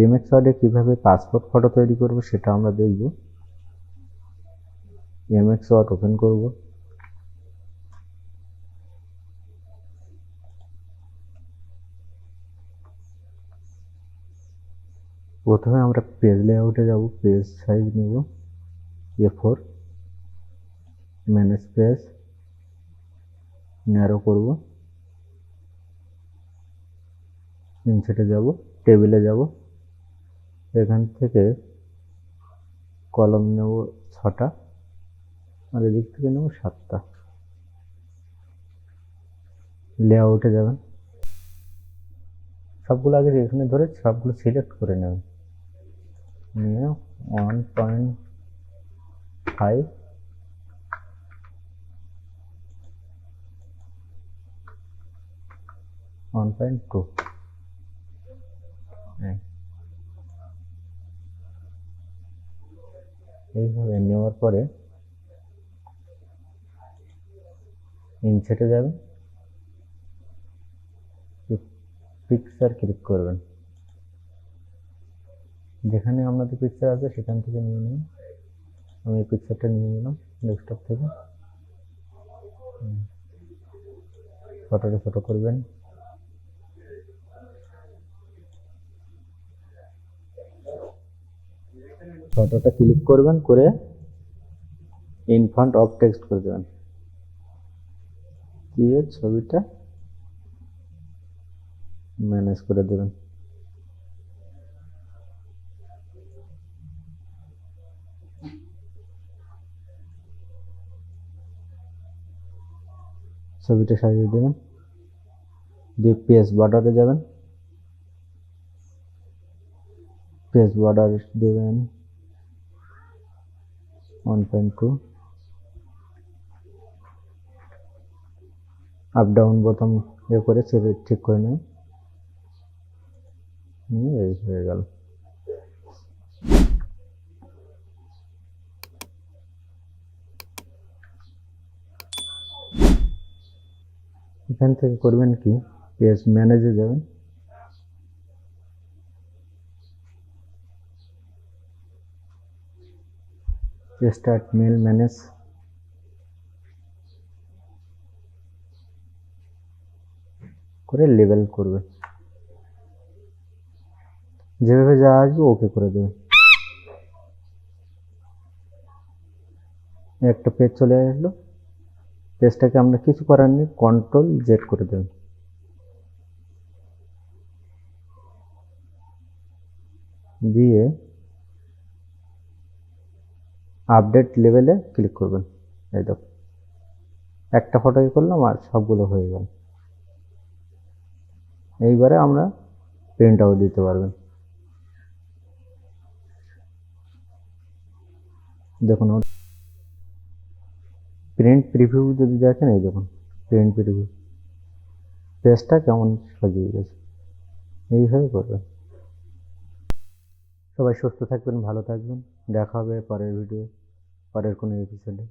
MX ওয়ার্ডে কীভাবে passport photo তৈরি করব সেটা আমরা দেখব। এমএক্স ওয়ার্ড ওপেন করব। প্রথমে আমরা পেজ লেআউটে যাব, পেজ সাইজ নেব A4, ম্যানেজ পেজ, ন্যারো করব, ইনসার্টে যাব, টেবিলে যাব, এখান থেকে কলম নেব 6টা আর এদিক থেকে নেব 7টা। লেআউটে যাবেন, সবগুলো আগে এখানে ধরে সবগুলো সিলেক্ট করে নেবেন, নিয়ে 1.5 1.2 এইভাবে নেওয়ার পরে ইনসার্টে যাবেন, পিকচার ক্লিক করবেন, যেখানে আপনাদের পিকচার আছে সেখান থেকে নিয়ে নিন। আমি এই পিকচারটা নিয়ে নিলাম ডেস্কটপ থেকে। ফটোটা ছোটো করবেন, ফটোটা ক্লিক করবেন, করে ইন ফ্রন্ট অফ টেক্সট করে দেবেন, দিয়ে ছবিটা ম্যানেজ করে দেবেন। ছবিটা সাজিয়ে দেবেন, দিয়ে পেজ বর্ডারে যাবেন, পেজ বর্ডার দেবেন 1.2, আপ ডাউন বোতাম করে সেটা ঠিক করে নেবেন, এই হয়ে গেল। এখান থেকে করবেন কি, পেজ ম্যানেজে যাবেন, স্টার্ট মেল ম্যানেজ, করে লেবেল করবেন, যেভাবে যা আসবে ওকে করে দেবেন। একটা পেজ চলে আসলো, পেজটাকে আমরা কিছু করার নেই, Ctrl+Z করে দেবেন, দিয়ে আপডেট লেভেলে ক্লিক করবেন। এই দেখো একটা ফটোই করলাম আর সবগুলো হয়ে গেল। এইবারে আমরা প্রিন্ট আউট দিতে পারবেন। দেখুন প্রিন্ট প্রিভিউ যদি দেখেন, এই দেখুন প্রিন্ট প্রিভিউ পেজটা কেমন সাজিয়ে গেছে। এইভাবে করবেন। সবাই সুস্থ থাকবেন, ভালো থাকবেন, দেখা হবে পরের ভিডিও, পরের কোনো এপিসোডে।